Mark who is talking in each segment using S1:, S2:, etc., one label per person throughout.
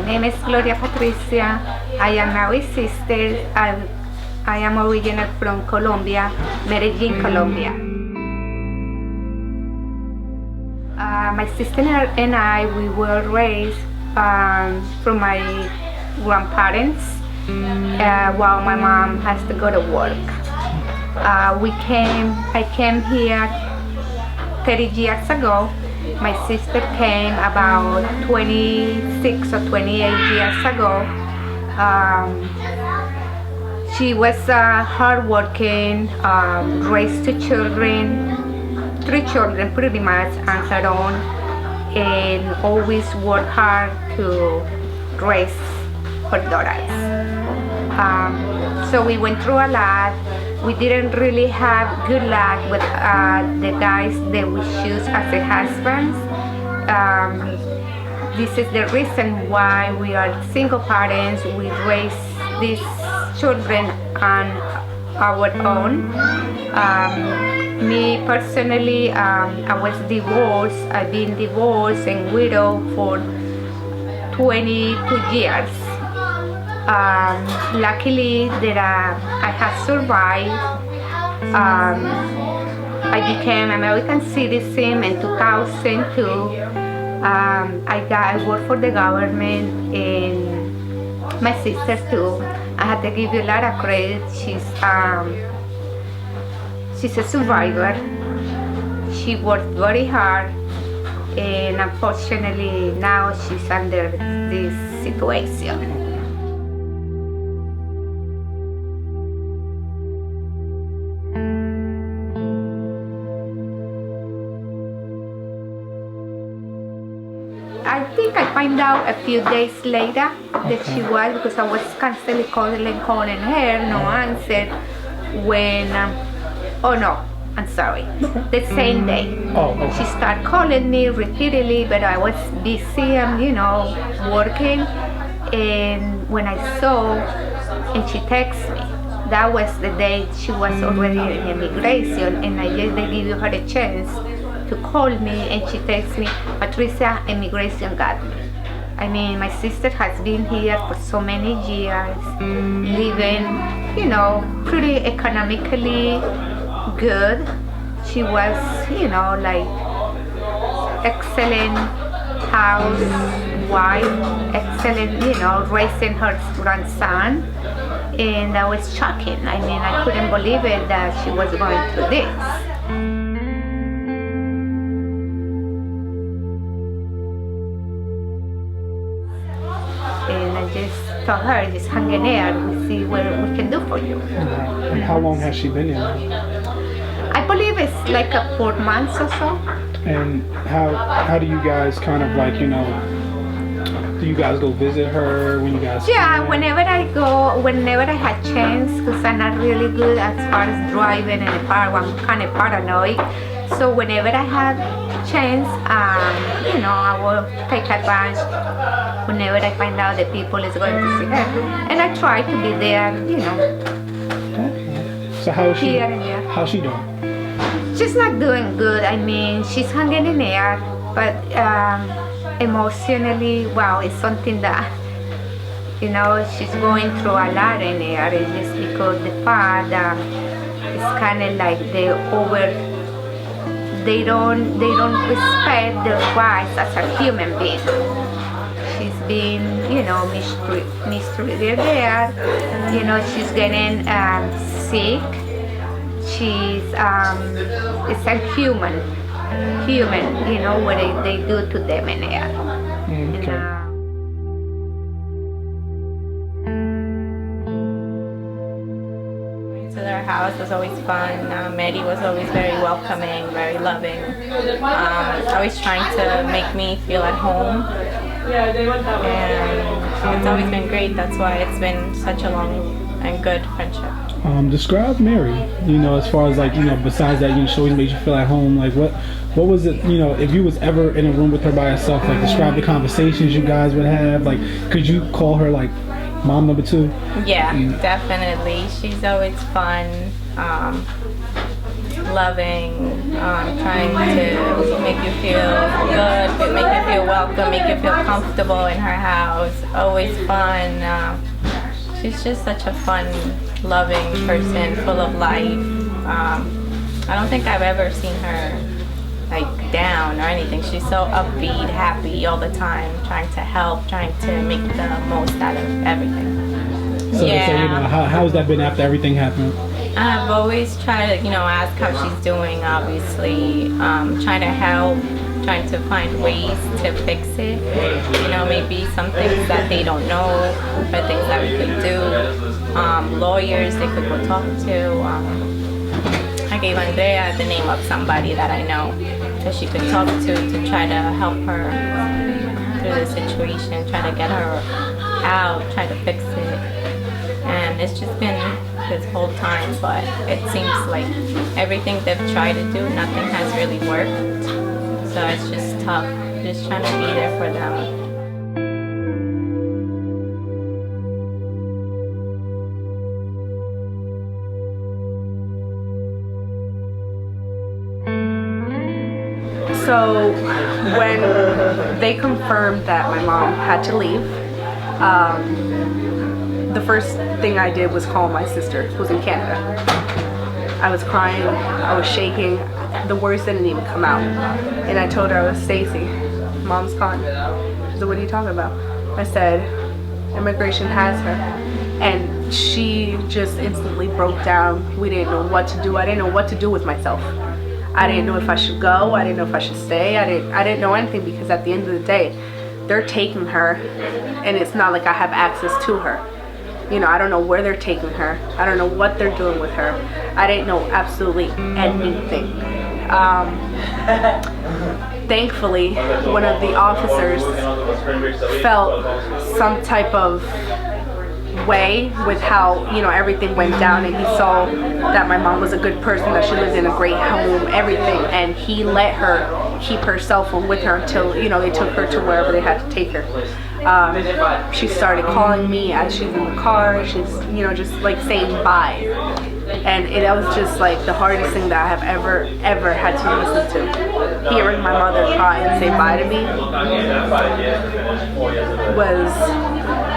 S1: name is Gloria Patricia. I am Mary's sister. I am original from Colombia, Medellin, Colombia. My sister and I, we were raised from my grandparents while my mom has to go to work. I came here 30 years ago. My sister came about 26 or 28 years ago. She was hardworking, raised 3 children pretty much on her own, and always worked hard to raise her daughters. So we went through a lot. We didn't really have good luck with the guys that we choose as the husbands. This is the reason why we are single parents. We raise these children on our own. Me personally, I was divorced. I've been divorced and widowed for 22 years. Luckily that I have survived. I became American citizen in 2002. I worked for the government and my sister too. I have to give you a lot of credit. She's a survivor. She worked very hard, and unfortunately now she's under this situation. I think I found out a few days later that she was, because I was constantly calling her, no answer. When, the same day. She started calling me repeatedly, but I was busy and, working. And when I saw, and she texted me, that was the day she was already in immigration, and I just gave her a chance to call me, and she texted me, Patricia, immigration got me. I mean, my sister has been here for so many years, living, pretty economically good. She was, excellent housewife, excellent, raising her grandson. And that was shocking. I mean, I couldn't believe it that she was going through this. And I just told her, just hang in there, we'll see what we can do for you.
S2: And how long has she been in?
S1: I believe it's like 4 months or so.
S2: And how do you guys kind of do you guys go visit her when you guys
S1: whenever I had chance, because I'm not really good as far as driving in a car. I'm kind of paranoid. So whenever I have chance, I will take advantage whenever I find out that people is going to see her. And I try to be there,
S2: Okay. So how is she?
S1: Here and there.
S2: How's she doing?
S1: She's not doing good. I mean, she's hanging in there, but emotionally, it's something that, she's going through a lot in there. It's just because the fact that it's kind of like they don't respect their rights as a human being. She's been, mistreated there. She's getting sick. She's it's inhuman, what they do to them in there.
S2: Okay.
S3: So their house was always fun. Mary was always very welcoming, very loving. Always trying to make me feel at home. And it's always been great. That's why it's been such a long and good friendship.
S2: Describe Mary, as far as besides that, she always made you feel at home. What was it, if you was ever in a room with her by herself, describe the conversations you guys would have. Could you call her mom number 2?
S3: Yeah, definitely. She's always fun. loving, trying to make you feel good, make you feel welcome, make you feel comfortable in her house. Always fun. She's just such a fun, loving person, full of life. I don't think I've ever seen her like down or anything. She's so upbeat, happy all the time, trying to help, trying to make the most out of everything.
S2: So, how's that been after everything happened?
S3: I've always tried to, ask how she's doing, obviously, trying to help, trying to find ways to fix it. Maybe some things that they don't know, or things that we could do. Lawyers they could go talk to. I gave Andrea the name of somebody that I know that she could talk to try to help her through the situation, try to get her out, try to fix it. And it's just been this whole time, but it seems like everything they've tried to do, nothing has really worked. So it's just tough, just trying to be there for them.
S4: So when they confirmed that my mom had to leave, the first thing I did was call my sister, who's in Canada. I was crying, I was shaking, the words didn't even come out. And I told her, I was Stacy, Mom's gone. She said, what are you talking about? I said, immigration has her. And she just instantly broke down. We didn't know what to do. I didn't know what to do with myself. I didn't know if I should go. I didn't know if I should stay. I didn't know anything, because at the end of the day, they're taking her, and it's not like I have access to her. I don't know where they're taking her. I don't know what they're doing with her. I didn't know absolutely anything. Thankfully, one of the officers felt some type of way with how everything went down, and he saw that my mom was a good person, that she lived in a great home, everything, and he let her keep her cell phone with her until they took her to wherever they had to take her. She started calling me as she's in the car. She's just like saying bye, and it was just like the hardest thing that I have ever had to listen to. Hearing my mother cry and say bye to me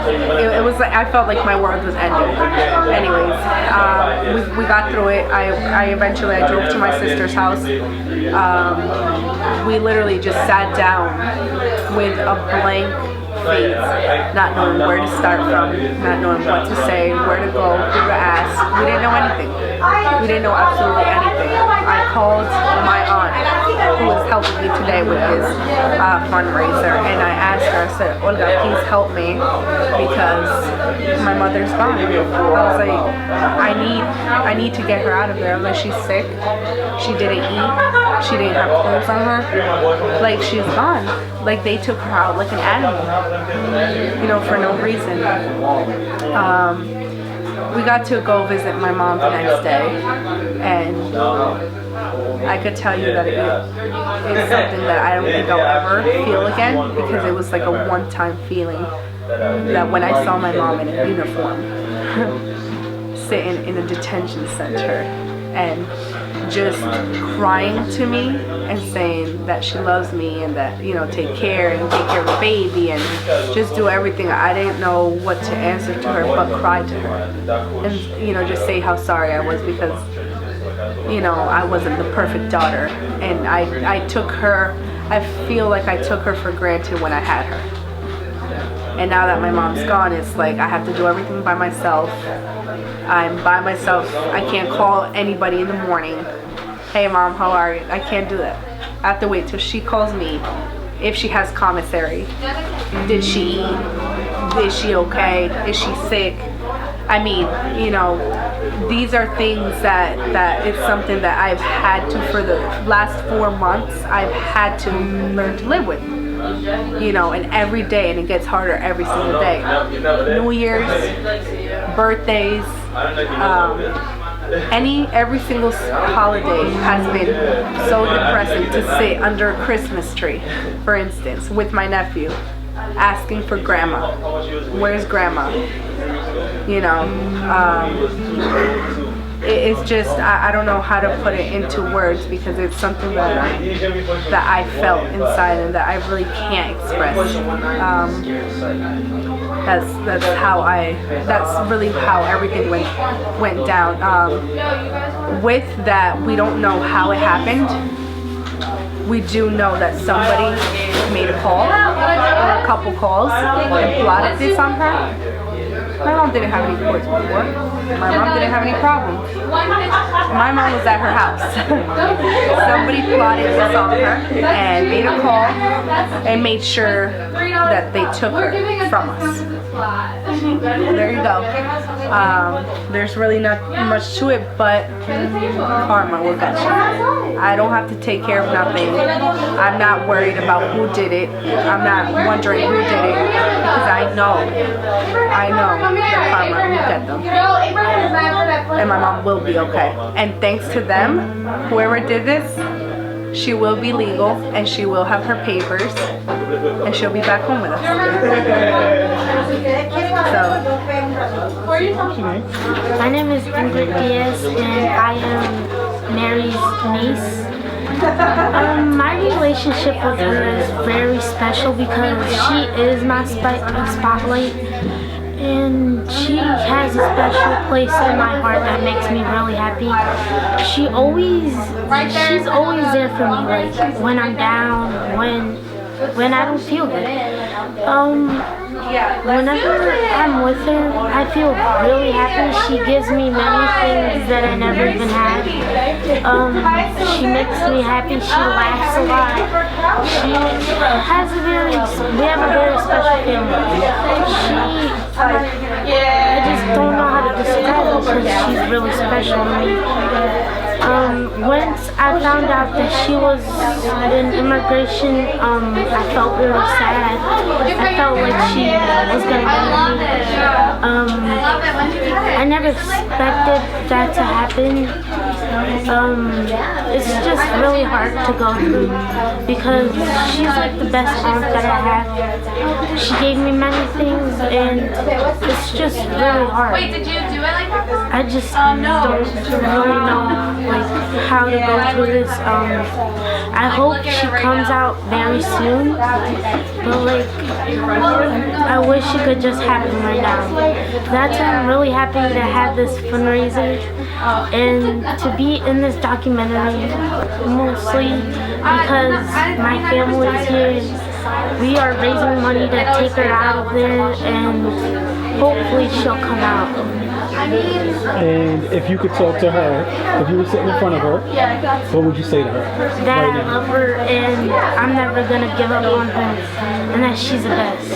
S4: it was like I felt like my world was ending. Anyways, we got through it. I eventually drove to my sister's house. We literally just sat down with a blank face, not knowing where to start from, not knowing what to say, where to go, who to ask. We didn't know anything. We didn't know absolutely anything. I called my aunt, who is helping me today with his fundraiser, and I asked her, I said, Olga, please help me, because my mother's gone. I was like, I need to get her out of there. I was like, she's sick, she didn't eat, she didn't have clothes on her, like she's gone. Like they took her out like an animal, for no reason. We got to go visit my mom the next day, and I could tell you that it's something that I don't think I'll ever feel again, because it was like a one-time feeling that when I saw my mom in a uniform sitting in a detention center and just crying to me and saying that she loves me and that take care of the baby and just do everything. I didn't know what to answer to her but cry to her and just say how sorry I was, because I wasn't the perfect daughter, and I took her, I feel like I took her for granted when I had her. And now that my mom's gone, it's like I have to do everything by myself. I'm by myself. I can't call anybody in the morning. Hey mom, how are you? I can't do that. I have to wait till she calls me if she has commissary. Did she eat? Is she okay? Is she sick? I mean, these are things that it's something that I've had to, for the last 4 months, I've had to learn to live with. And every day, and it gets harder every single day. New Year's, birthdays, every single holiday has been so depressing to sit under a Christmas tree, for instance, with my nephew, asking for grandma. Where's grandma? it's just I don't know how to put it into words because it's something that I felt inside and that I really can't express. That's really how everything went down. With that, we don't know how it happened. We do know that somebody made a call, or a couple calls, and plotted this on her. My mom didn't have any courts before. My mom didn't have any problems. My mom was at her house. Somebody plotted this on her and made a call and made sure that they took her from us. There you go. There's really not much to it, but karma will get you. I don't have to take care of nothing. I'm not worried about who did it. I'm not wondering who did it because I know that karma will get them. And my mom will be okay. And thanks to them, whoever did this, she will be legal and she will have her papers and she'll be back home with us.
S5: My name is Ingrid Diaz and I am Mary's niece. My relationship with her is very special because she is my spotlight. And she has a special place in my heart that makes me really happy. She's always there for me, like when I'm down, when I don't feel good. Whenever I'm with her, I feel really happy. She gives me many things that I never even had. She makes me happy. She laughs a lot. We have a very special family. I just don't know how to describe her because she's really special to me. Once I found out that she was in immigration, I felt really sad. I felt like she was going to leave me. I never expected that to happen. It's just really hard to go through because she's like the best aunt that I have. She gave me many things and it's just really hard. I just don't really know how to go through this. I hope she comes out very soon, but I wish it could just happen right now. That's why I'm really happy to have this fundraiser and to be in this documentary, mostly because my family is here. We are raising money to take her out of there and hopefully she'll come out.
S2: And if you could talk to her, if you were sitting in front of her, what would you say to her?
S5: That
S2: right
S5: I love her and I'm never going to give up on her and that she's the best.